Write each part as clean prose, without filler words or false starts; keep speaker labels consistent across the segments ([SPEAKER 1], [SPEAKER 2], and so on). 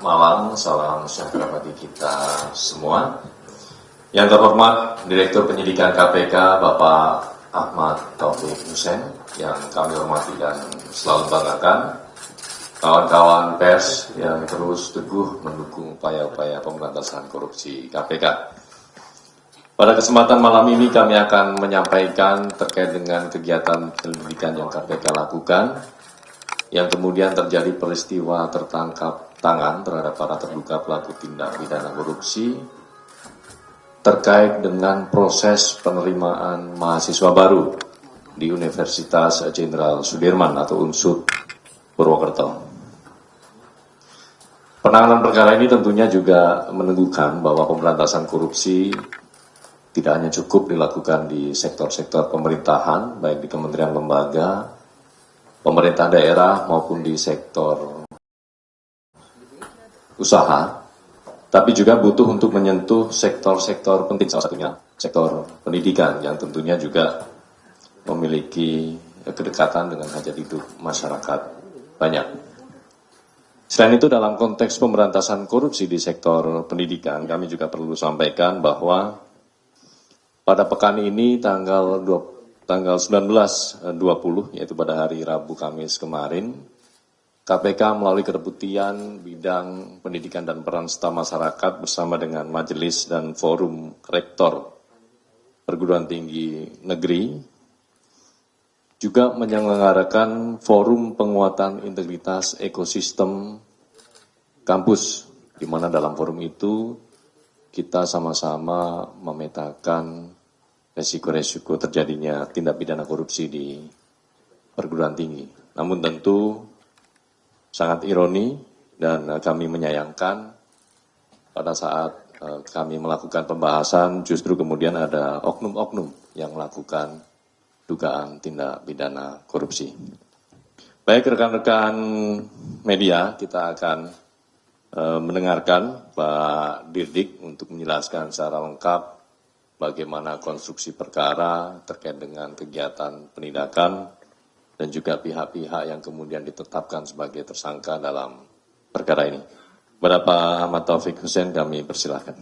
[SPEAKER 1] malam, salam sejahtera bagi kita semua. Yang terhormat Direktur Penyidikan KPK Bapak Ahmad Taufik Hussein, yang kami hormati dan selalu banggakan. Kawan-kawan pers yang terus teguh mendukung upaya-upaya pemberantasan korupsi KPK. Pada kesempatan malam ini kami akan menyampaikan terkait dengan kegiatan penyelidikan yang KPK lakukan, yang kemudian terjadi peristiwa tertangkap tangan terhadap para terduga pelaku tindak pidana korupsi terkait dengan proses penerimaan mahasiswa baru di Universitas Jenderal Sudirman atau UNSUD Purwokerto. Penanganan perkara ini tentunya juga meneguhkan bahwa pemberantasan korupsi tidak hanya cukup dilakukan di sektor-sektor pemerintahan, baik di kementerian lembaga, pemerintah daerah maupun di sektor usaha, tapi juga butuh untuk menyentuh sektor-sektor penting, salah satunya sektor pendidikan yang tentunya juga memiliki kedekatan dengan hajat hidup masyarakat banyak. Selain itu, dalam konteks pemberantasan korupsi di sektor pendidikan, kami juga perlu sampaikan bahwa pada pekan ini tanggal 19-20, yaitu pada hari Rabu Kamis kemarin, KPK melalui kedeputian bidang pendidikan dan peran serta masyarakat bersama dengan Majelis dan Forum Rektor Perguruan Tinggi Negeri juga menyelenggarakan forum penguatan integritas ekosistem kampus, di mana dalam forum itu kita sama-sama memetakan resiko-resiko terjadinya tindak pidana korupsi di perguruan tinggi. Namun tentu sangat ironi dan kami menyayangkan pada saat kami melakukan pembahasan justru kemudian ada oknum-oknum yang melakukan dugaan tindak pidana korupsi. Baik rekan-rekan media, kita akan mendengarkan Pak Dirdik untuk menjelaskan secara lengkap bagaimana konstruksi perkara terkait dengan kegiatan penindakan dan juga pihak-pihak yang kemudian ditetapkan sebagai tersangka dalam perkara ini. Kepada Pak Ahmad Taufik Hussein kami persilahkan.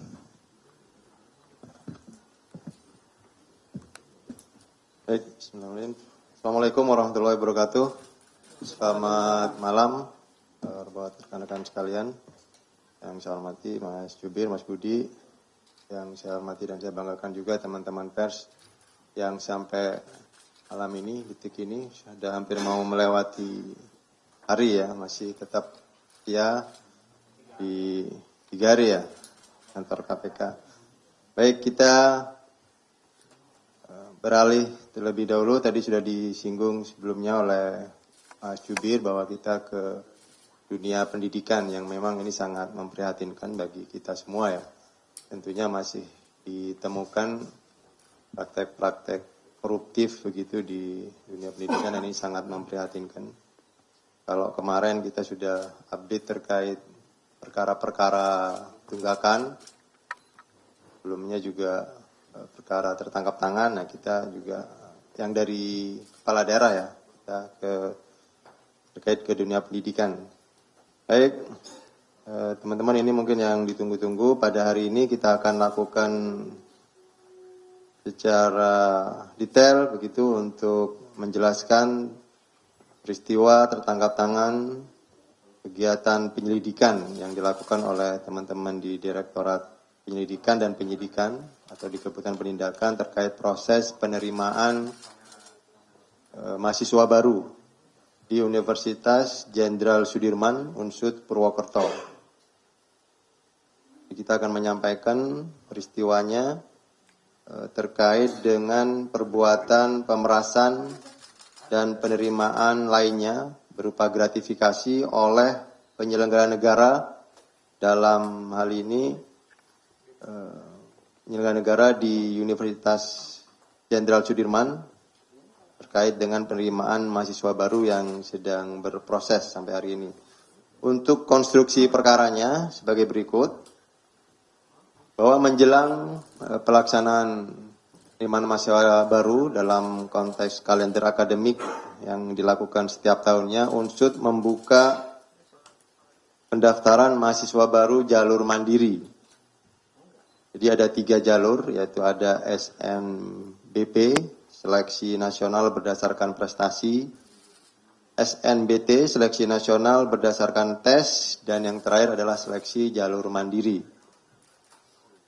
[SPEAKER 2] Baik, bismillahirrahmanirrahim. Assalamualaikum warahmatullahi wabarakatuh. Selamat malam buat rekan-rekan sekalian. Yang saya hormati Mas Jubir, Mas Budi, yang saya hormati dan saya banggakan juga teman-teman pers yang sampai malam ini, detik ini, sudah hampir mau melewati hari ya, masih tetap ya di 3 hari ya, kantor KPK. Baik, kita beralih terlebih dahulu, tadi sudah disinggung sebelumnya oleh Mas Jubir bahwa kita ke dunia pendidikan yang memang ini sangat memprihatinkan bagi kita semua ya. Tentunya masih ditemukan praktek-praktek koruptif begitu di dunia pendidikan, dan ini sangat memprihatinkan. Kalau kemarin kita sudah update terkait perkara-perkara tunggakan, sebelumnya juga perkara tertangkap tangan, nah kita juga yang dari kepala daerah ya, kita terkait ke dunia pendidikan. Baik, teman-teman, ini mungkin yang ditunggu-tunggu. Pada hari ini kita akan lakukan secara detail begitu untuk menjelaskan peristiwa tertangkap tangan kegiatan penyelidikan yang dilakukan oleh teman-teman di Direktorat Penyelidikan dan Penyidikan atau di Keputusan Penindakan terkait proses penerimaan mahasiswa baru di Universitas Jenderal Sudirman, UNSUD Purwokerto. Kita akan menyampaikan peristiwanya terkait dengan perbuatan pemerasan dan penerimaan lainnya berupa gratifikasi oleh penyelenggara negara, dalam hal ini penyelenggara negara di Universitas Jenderal Sudirman, terkait dengan penerimaan mahasiswa baru yang sedang berproses sampai hari ini. Untuk konstruksi perkaranya sebagai berikut, bahwa menjelang pelaksanaan penerimaan mahasiswa baru dalam konteks kalender akademik yang dilakukan setiap tahunnya, UNSUD membuka pendaftaran mahasiswa baru jalur mandiri. Jadi ada 3 jalur, yaitu ada SNBP, seleksi nasional berdasarkan prestasi, SNBT, seleksi nasional berdasarkan tes, dan yang terakhir adalah seleksi jalur mandiri.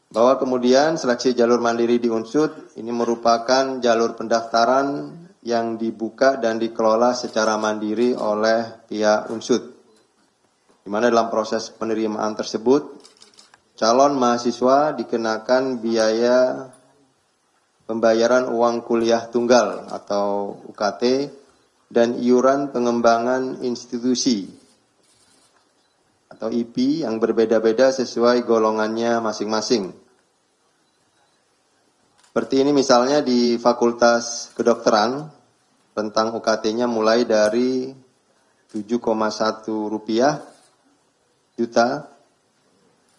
[SPEAKER 2] Bahwa kemudian seleksi jalur mandiri di Unsud ini merupakan jalur pendaftaran yang dibuka dan dikelola secara mandiri oleh pihak Unsud. Di mana dalam proses penerimaan tersebut, calon mahasiswa dikenakan biaya pembayaran uang kuliah tunggal atau UKT dan iuran pengembangan institusi atau IP yang berbeda-beda sesuai golongannya masing-masing. Seperti ini misalnya di Fakultas Kedokteran, rentang UKT-nya mulai dari 7,1 rupiah juta,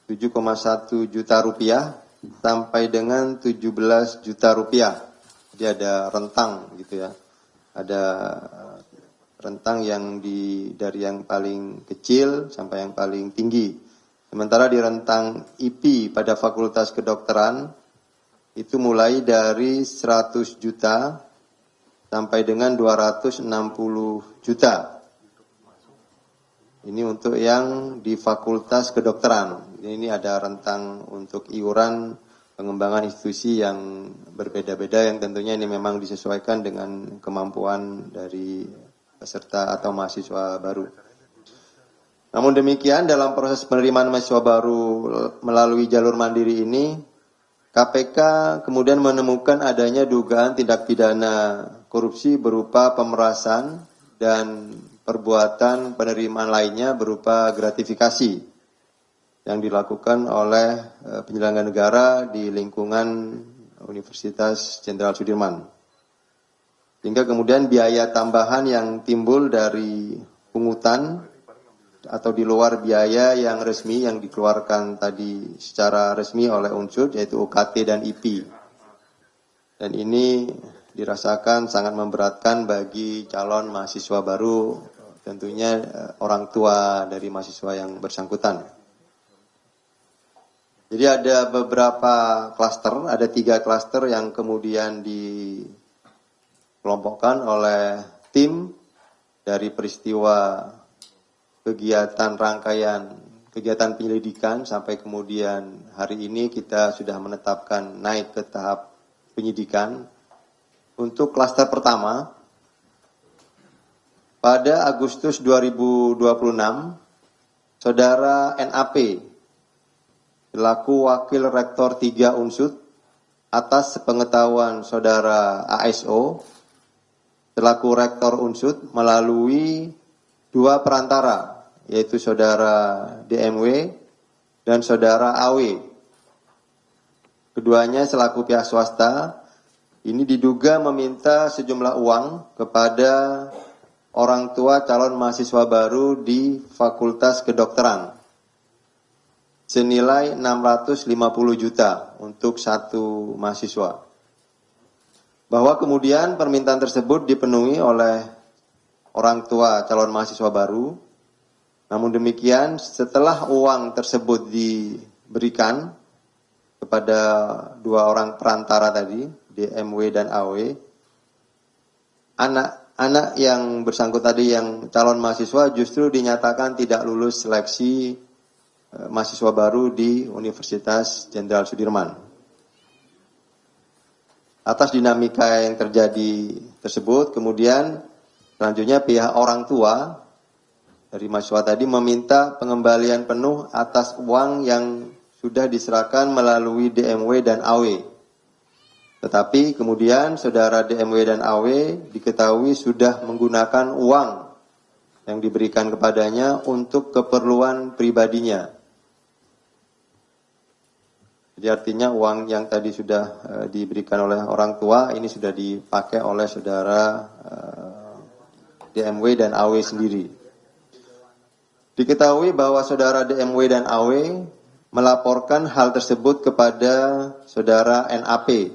[SPEAKER 2] 7,1 juta rupiah sampai dengan 17 juta rupiah. Jadi ada rentang gitu ya. Ada rentang yang dari yang paling kecil sampai yang paling tinggi. Sementara di rentang IP pada Fakultas Kedokteran itu mulai dari 100 juta sampai dengan 260 juta. Ini untuk yang di Fakultas Kedokteran. Ini ada rentang untuk iuran pengembangan institusi yang berbeda-beda yang tentunya ini memang disesuaikan dengan kemampuan dari peserta atau mahasiswa baru. Namun demikian dalam proses penerimaan mahasiswa baru melalui jalur mandiri ini, KPK kemudian menemukan adanya dugaan tindak pidana korupsi berupa pemerasan dan perbuatan penerimaan lainnya berupa gratifikasi yang dilakukan oleh penyelenggara negara di lingkungan Universitas Jenderal Sudirman. Sehingga kemudian biaya tambahan yang timbul dari pungutan atau di luar biaya yang resmi yang dikeluarkan tadi secara resmi oleh Unsud yaitu UKT dan IP. Dan ini dirasakan sangat memberatkan bagi calon mahasiswa baru, tentunya orang tua dari mahasiswa yang bersangkutan. Jadi ada beberapa klaster, ada 3 klaster yang kemudian dikelompokkan oleh tim dari peristiwa kegiatan rangkaian kegiatan penyelidikan sampai kemudian hari ini kita sudah menetapkan naik ke tahap penyidikan. Untuk klaster pertama, pada Agustus 2026, Saudara NAP selaku Wakil Rektor 3 Unsud atas sepengetahuan Saudara ASO selaku Rektor Unsud melalui 2 perantara, yaitu Saudara DMW dan Saudara AW. Keduanya selaku pihak swasta, ini diduga meminta sejumlah uang kepada orang tua calon mahasiswa baru di Fakultas Kedokteran senilai 650 juta untuk satu mahasiswa. Bahwa kemudian permintaan tersebut dipenuhi oleh orang tua calon mahasiswa baru. Namun demikian setelah uang tersebut diberikan kepada 2 orang perantara tadi, DMW dan AW, anak yang bersangkut tadi yang calon mahasiswa justru dinyatakan tidak lulus seleksi mahasiswa baru di Universitas Jenderal Sudirman. Atas dinamika yang terjadi tersebut, kemudian selanjutnya pihak orang tua dari mahasiswa tadi meminta pengembalian penuh atas uang yang sudah diserahkan melalui DMW dan AW. Tetapi kemudian saudara DMW dan AW diketahui sudah menggunakan uang yang diberikan kepadanya untuk keperluan pribadinya. Jadi artinya uang yang tadi sudah diberikan oleh orang tua ini sudah dipakai oleh saudara DMW dan AW sendiri. Diketahui bahwa saudara DMW dan AW melaporkan hal tersebut kepada saudara NAP,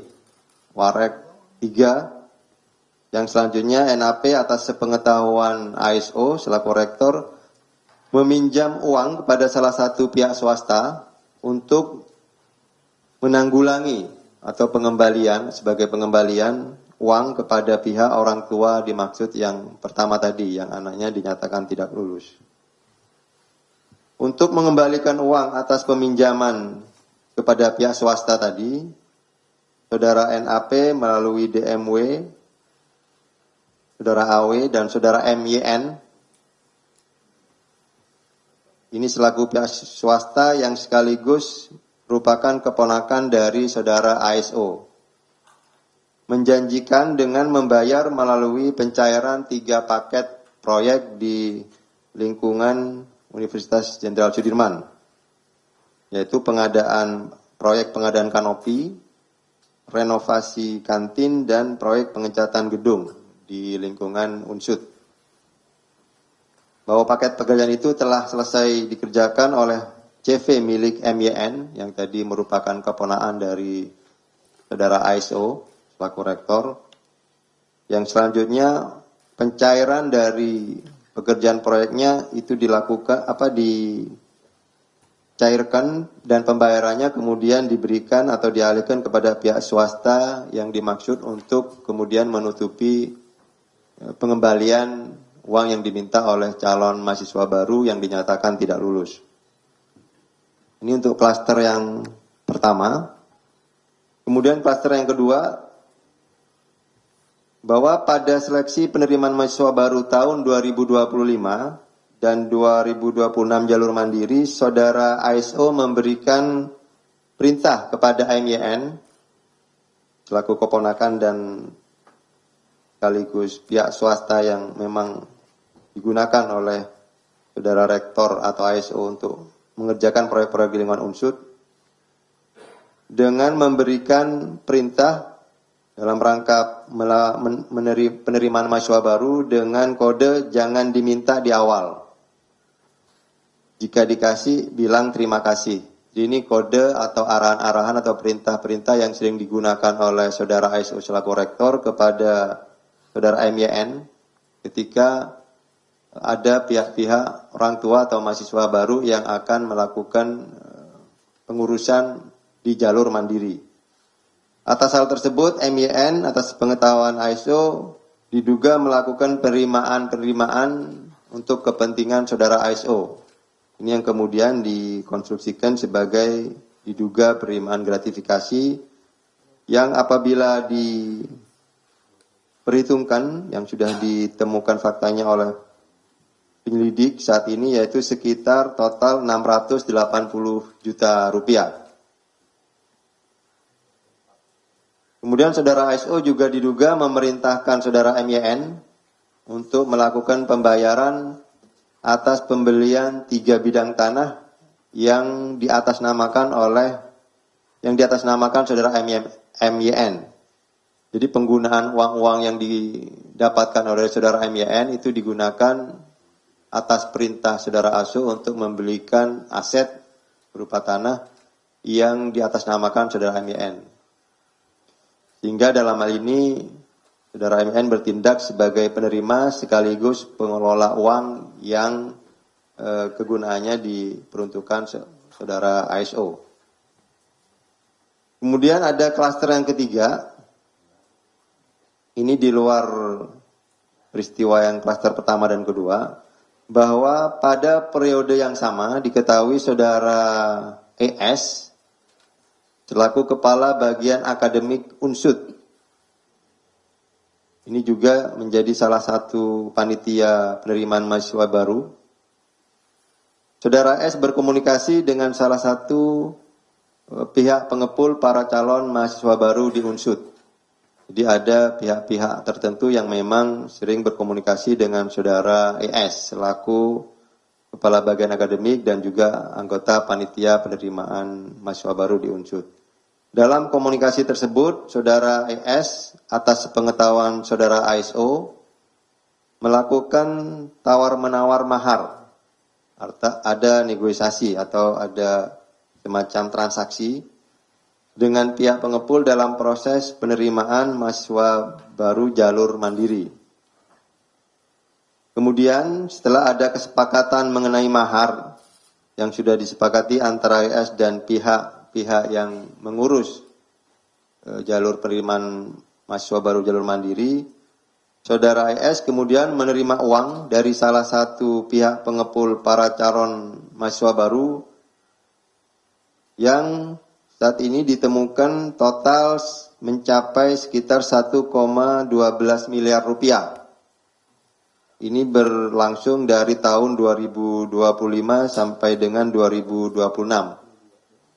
[SPEAKER 2] Warek 3, yang selanjutnya NAP atas sepengetahuan ASO selaku rektor meminjam uang kepada salah satu pihak swasta untuk menanggulangi atau pengembalian sebagai pengembalian uang kepada pihak orang tua dimaksud yang pertama tadi, yang anaknya dinyatakan tidak lulus. Untuk mengembalikan uang atas peminjaman kepada pihak swasta tadi, saudara NAP melalui DMW, saudara AW dan saudara MYN, ini selaku pihak swasta yang sekaligus merupakan keponakan dari saudara ASO, menjanjikan dengan membayar melalui pencairan 3 paket proyek di lingkungan Universitas Jenderal Sudirman, yaitu proyek pengadaan kanopi, renovasi kantin, dan proyek pengecatan gedung di lingkungan Unsud. Bahwa paket pekerjaan itu telah selesai dikerjakan oleh CV milik MYN, yang tadi merupakan keponakan dari saudara ASO selaku rektor. Yang selanjutnya pencairan dari pekerjaan proyeknya itu dicairkan dan pembayarannya kemudian diberikan atau dialihkan kepada pihak swasta yang dimaksud untuk kemudian menutupi pengembalian uang yang diminta oleh calon mahasiswa baru yang dinyatakan tidak lulus. Ini untuk klaster yang pertama. Kemudian klaster yang kedua, bahwa pada seleksi penerimaan mahasiswa baru tahun 2025 dan 2026 jalur mandiri, saudara ASO memberikan perintah kepada MYN selaku keponakan dan sekaligus pihak swasta yang memang digunakan oleh saudara rektor atau ASO untuk mengerjakan proyek-proyek di lingkungan Unsud, dengan memberikan perintah dalam rangka penerimaan mahasiswa baru dengan kode jangan diminta di awal. Jika dikasih, bilang terima kasih. Jadi ini kode atau arahan-arahan atau perintah-perintah yang sering digunakan oleh saudara ASO selaku rektor kepada saudara MYN ketika ada pihak-pihak orang tua atau mahasiswa baru yang akan melakukan pengurusan di jalur mandiri. Atas hal tersebut, MYN atas pengetahuan ASO diduga melakukan penerimaan untuk kepentingan saudara ASO. Ini yang kemudian dikonstruksikan sebagai diduga penerimaan gratifikasi yang apabila diperhitungkan yang sudah ditemukan faktanya oleh penyelidik saat ini yaitu sekitar total 680 juta rupiah. Kemudian saudara ASO juga diduga memerintahkan saudara MYN untuk melakukan pembayaran atas pembelian 3 bidang tanah yang diatasnamakan saudara MYN. Jadi penggunaan uang-uang yang didapatkan oleh saudara MYN itu digunakan atas perintah saudara ASO untuk membelikan aset berupa tanah yang diatasnamakan saudara MYN. Sehingga dalam hal ini, saudara MYN bertindak sebagai penerima sekaligus pengelola uang yang kegunaannya diperuntukkan saudara ASO. Kemudian ada klaster yang ketiga, ini di luar peristiwa yang klaster pertama dan kedua, bahwa pada periode yang sama diketahui saudara ES selaku Kepala Bagian Akademik Unsud. Ini juga menjadi salah satu panitia penerimaan mahasiswa baru. Saudara S berkomunikasi dengan salah satu pihak pengepul para calon mahasiswa baru di Unsud. Jadi ada pihak-pihak tertentu yang memang sering berkomunikasi dengan saudara ES selaku Kepala Bagian Akademik dan juga anggota panitia penerimaan mahasiswa baru di Unsud. Dalam komunikasi tersebut, saudara ES atas pengetahuan saudara ASO melakukan tawar-menawar mahar. Ada negosiasi atau ada semacam transaksi dengan pihak pengepul dalam proses penerimaan mahasiswa baru jalur mandiri. Kemudian setelah ada kesepakatan mengenai mahar yang sudah disepakati antara AIS dan pihak-pihak yang mengurus jalur penerimaan mahasiswa baru jalur mandiri, Saudara AIS kemudian menerima uang dari salah satu pihak pengepul para calon mahasiswa baru yang saat ini ditemukan total mencapai sekitar 1,12 miliar rupiah. Ini berlangsung dari tahun 2025 sampai dengan 2026.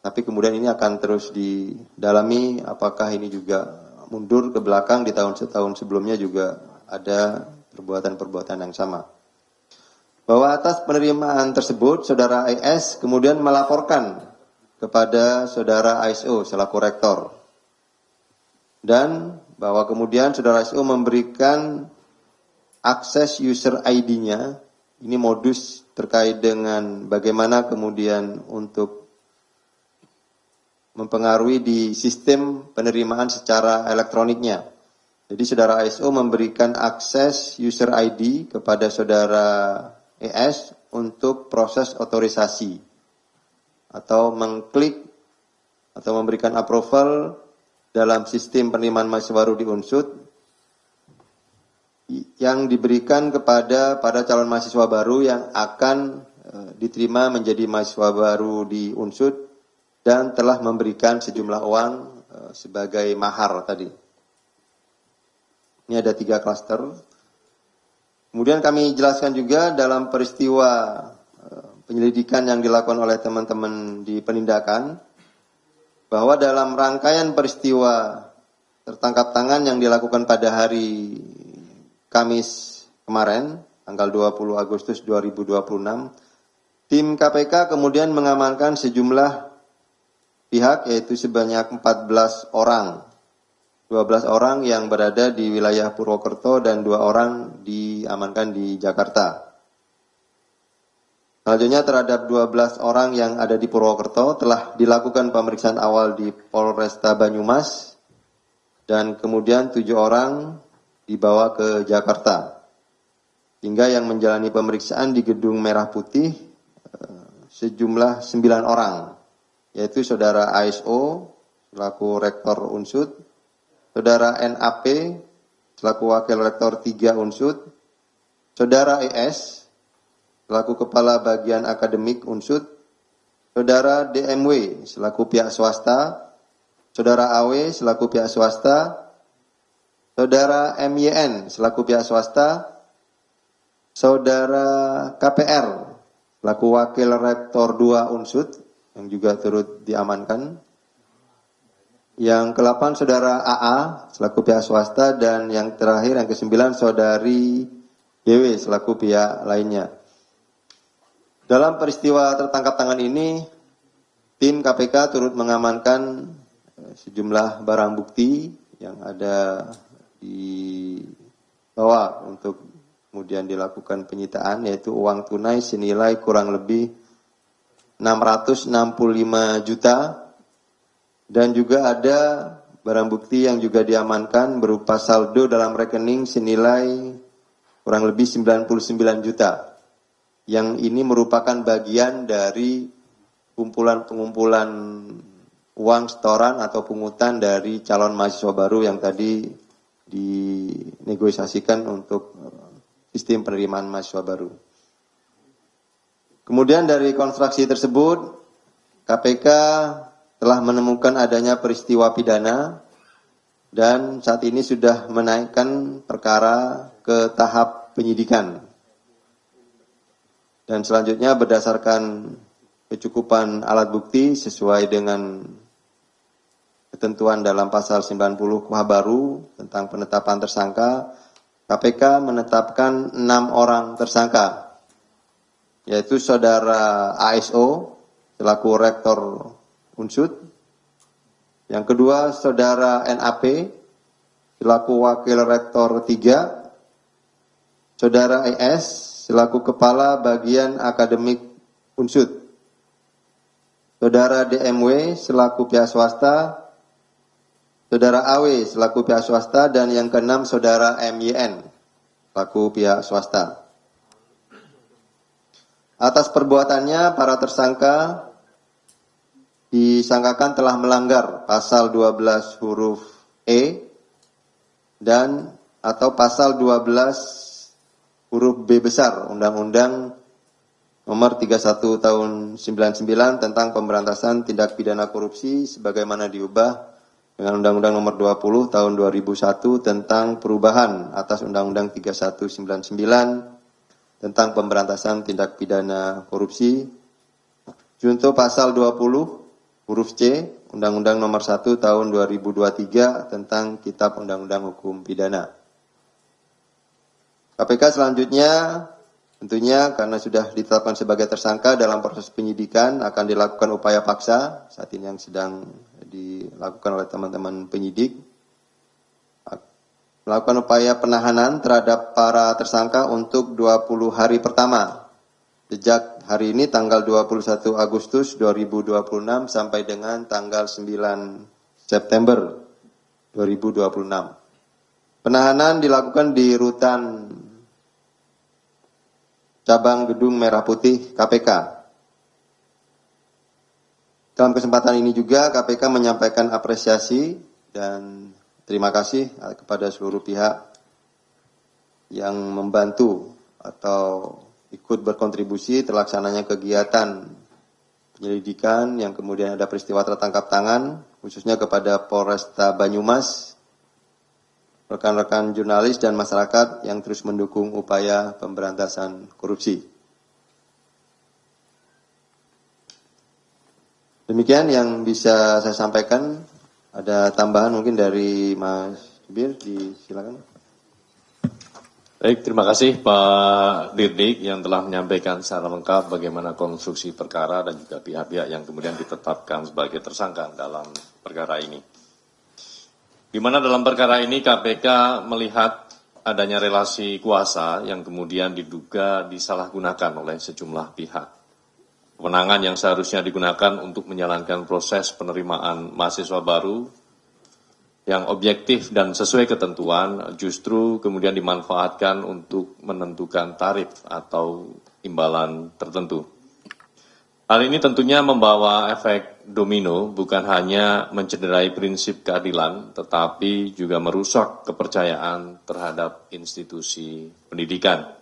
[SPEAKER 2] Tapi kemudian ini akan terus didalami apakah ini juga mundur ke belakang di tahun-tahun sebelumnya juga ada perbuatan-perbuatan yang sama. Bahwa atas penerimaan tersebut, Saudara AIS kemudian melaporkan kepada Saudara ASO selaku rektor. Dan bahwa kemudian Saudara ASO memberikan akses user ID-nya, ini modus terkait dengan bagaimana kemudian untuk mempengaruhi di sistem penerimaan secara elektroniknya. Jadi Saudara ASO memberikan akses user ID kepada Saudara ES untuk proses otorisasi atau mengklik atau memberikan approval dalam sistem penerimaan mahasiswa baru di Unsud yang diberikan kepada calon mahasiswa baru yang akan diterima menjadi mahasiswa baru di Unsud dan telah memberikan sejumlah uang sebagai mahar tadi. Ini ada 3 klaster. Kemudian kami jelaskan juga dalam peristiwa penyelidikan yang dilakukan oleh teman-teman di penindakan bahwa dalam rangkaian peristiwa tertangkap tangan yang dilakukan pada hari Kamis kemarin, tanggal 20 Agustus 2026, tim KPK kemudian mengamankan sejumlah pihak yaitu sebanyak 14 orang. 12 orang yang berada di wilayah Purwokerto dan 2 orang diamankan di Jakarta. Selanjutnya terhadap 12 orang yang ada di Purwokerto telah dilakukan pemeriksaan awal di Polresta Banyumas dan kemudian 7 orang dibawa ke Jakarta. Hingga yang menjalani pemeriksaan di Gedung Merah Putih sejumlah 9 orang, yaitu Saudara ASO selaku Rektor Unsud, Saudara NAP selaku Wakil Rektor 3 Unsud, Saudara ES selaku Kepala Bagian Akademik Unsud, Saudara DMW selaku pihak swasta, Saudara AW selaku pihak swasta, Saudara MYN selaku pihak swasta, Saudara KPR selaku Wakil Rektor 2 Unsud yang juga turut diamankan. Yang ke-8 Saudara AA selaku pihak swasta dan yang terakhir yang ke-9 Saudari YW selaku pihak lainnya. Dalam peristiwa tertangkap tangan ini, tim KPK turut mengamankan sejumlah barang bukti yang ada di bawah untuk kemudian dilakukan penyitaan, yaitu uang tunai senilai kurang lebih 665 juta dan juga ada barang bukti yang juga diamankan berupa saldo dalam rekening senilai kurang lebih 99 juta. Yang ini merupakan bagian dari pengumpulan uang setoran atau pungutan dari calon mahasiswa baru yang tadi dinegosiasikan untuk sistem penerimaan mahasiswa baru. Kemudian dari konstruksi tersebut, KPK telah menemukan adanya peristiwa pidana dan saat ini sudah menaikkan perkara ke tahap penyidikan. Dan selanjutnya berdasarkan kecukupan alat bukti sesuai dengan ketentuan dalam pasal 90 KUH baru tentang penetapan tersangka, KPK menetapkan 6 orang tersangka, yaitu Saudara ASO selaku Rektor Unsud, yang kedua Saudara NAP selaku Wakil Rektor 3, Saudara ES selaku Kepala Bagian Akademik Unsud, Saudara DMW selaku pihak swasta, Saudara AW selaku pihak swasta, dan yang ke-6 Saudara MYN selaku pihak swasta. Atas perbuatannya, para tersangka disangkakan telah melanggar pasal 12 huruf E dan atau pasal 12 huruf B besar Undang-Undang Nomor 31 Tahun 99 tentang pemberantasan tindak pidana korupsi sebagaimana diubah dengan Undang-Undang Nomor 20 Tahun 2001 tentang perubahan atas Undang-Undang 3199 tentang pemberantasan tindak pidana korupsi. Junto pasal 20 huruf C Undang-Undang Nomor 1 Tahun 2023 tentang Kitab Undang-Undang Hukum Pidana. KPK selanjutnya tentunya karena sudah ditetapkan sebagai tersangka dalam proses penyidikan akan dilakukan upaya paksa saat ini yang sedang dilakukan oleh teman-teman penyidik. Melakukan upaya penahanan terhadap para tersangka untuk 20 hari pertama. Sejak hari ini tanggal 21 Agustus 2026 sampai dengan tanggal 9 September 2026. Penahanan dilakukan di rutan Cabang Gedung Merah Putih KPK. Dalam kesempatan ini juga KPK menyampaikan apresiasi dan terima kasih kepada seluruh pihak yang membantu atau ikut berkontribusi terlaksananya kegiatan penyelidikan yang kemudian ada peristiwa tertangkap tangan, khususnya kepada Polresta Banyumas, rekan-rekan jurnalis dan masyarakat yang terus mendukung upaya pemberantasan korupsi. Demikian yang bisa saya sampaikan. Ada tambahan mungkin dari Mas Jubir, silakan.
[SPEAKER 1] Baik, terima kasih Pak Dirdik yang telah menyampaikan secara lengkap bagaimana konstruksi perkara dan juga pihak-pihak yang kemudian ditetapkan sebagai tersangka dalam perkara ini. Di mana dalam perkara ini KPK melihat adanya relasi kuasa yang kemudian diduga disalahgunakan oleh sejumlah pihak. Kewenangan yang seharusnya digunakan untuk menjalankan proses penerimaan mahasiswa baru yang objektif dan sesuai ketentuan justru kemudian dimanfaatkan untuk menentukan tarif atau imbalan tertentu. Hal ini tentunya membawa efek domino, bukan hanya mencederai prinsip keadilan, tetapi juga merusak kepercayaan terhadap institusi pendidikan.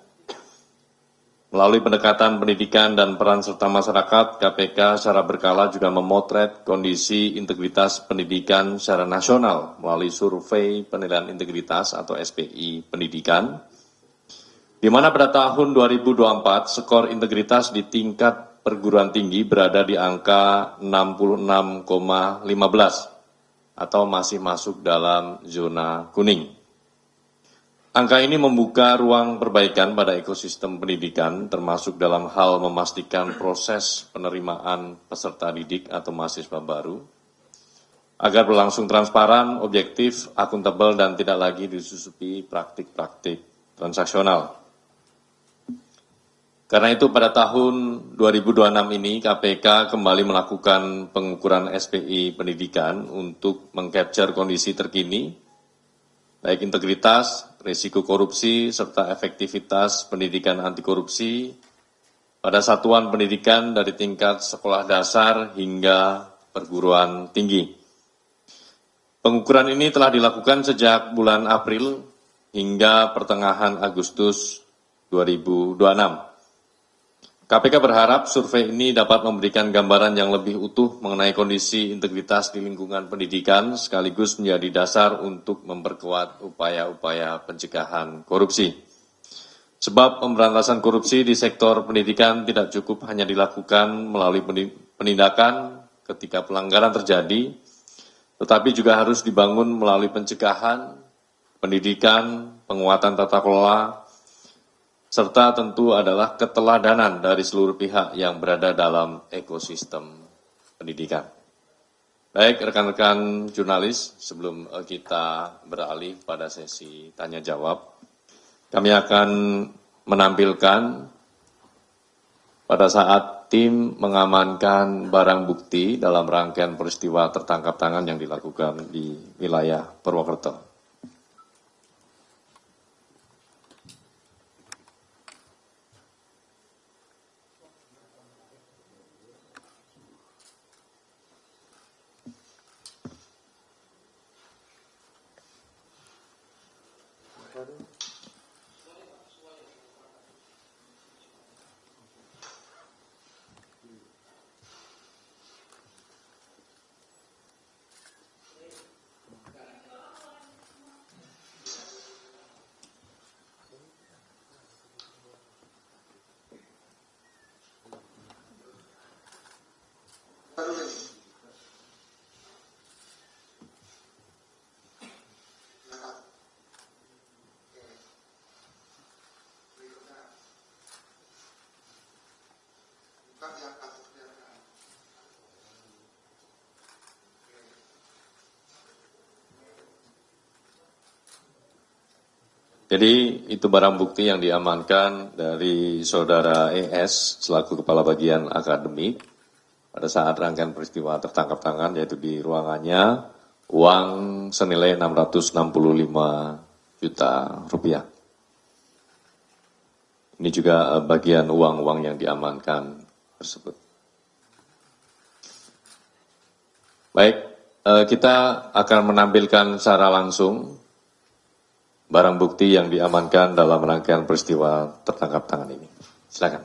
[SPEAKER 1] Melalui pendekatan pendidikan dan peran serta masyarakat, KPK secara berkala juga memotret kondisi integritas pendidikan secara nasional melalui survei penilaian integritas atau SPI pendidikan, di mana pada tahun 2024 skor integritas di tingkat perguruan tinggi berada di angka 66,15 atau masih masuk dalam zona kuning. Angka ini membuka ruang perbaikan pada ekosistem pendidikan termasuk dalam hal memastikan proses penerimaan peserta didik atau mahasiswa baru agar berlangsung transparan, objektif, akuntabel dan tidak lagi disusupi praktik-praktik transaksional. Karena itu pada tahun 2026 ini KPK kembali melakukan pengukuran SPI pendidikan untuk mengcapture kondisi terkini, baik integritas, risiko korupsi, serta efektivitas pendidikan anti korupsi pada satuan pendidikan dari tingkat sekolah dasar hingga perguruan tinggi. Pengukuran ini telah dilakukan sejak bulan April hingga pertengahan Agustus 2026. KPK berharap survei ini dapat memberikan gambaran yang lebih utuh mengenai kondisi integritas di lingkungan pendidikan sekaligus menjadi dasar untuk memperkuat upaya-upaya pencegahan korupsi. Sebab pemberantasan korupsi di sektor pendidikan tidak cukup hanya dilakukan melalui penindakan ketika pelanggaran terjadi, tetapi juga harus dibangun melalui pencegahan, pendidikan, penguatan tata kelola, serta tentu adalah keteladanan dari seluruh pihak yang berada dalam ekosistem pendidikan. Baik, rekan-rekan jurnalis, sebelum kita beralih pada sesi tanya-jawab, kami akan menampilkan pada saat tim mengamankan barang bukti dalam rangkaian peristiwa tertangkap tangan yang dilakukan di wilayah Purwokerto. Jadi itu barang bukti yang diamankan dari saudara ES selaku Kepala Bagian Akademik pada saat rangkaian peristiwa tertangkap tangan, yaitu di ruangannya uang senilai 665 juta rupiah. Ini juga bagian uang-uang yang diamankan tersebut. Baik, kita akan menampilkan secara langsung barang bukti yang diamankan dalam rangkaian peristiwa tertangkap tangan ini. Silakan.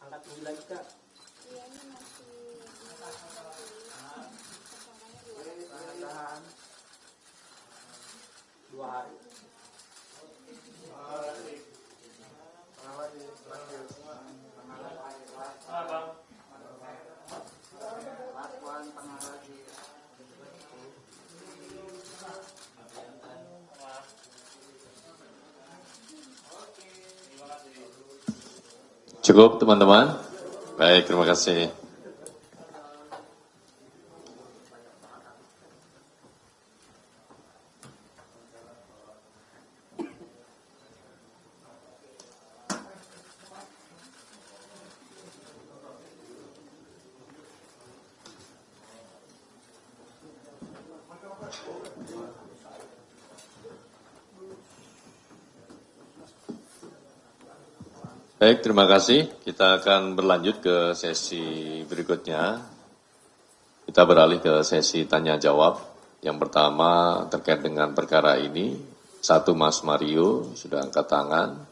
[SPEAKER 3] Angkat tinggi lagi Kak. Tahan 2 hari.
[SPEAKER 1] Cukup teman-teman? Baik, terima kasih. Baik, terima kasih. Kita akan berlanjut ke sesi berikutnya. Kita beralih ke sesi tanya jawab. Yang pertama terkait dengan perkara ini. 1 Mas Mario sudah angkat tangan.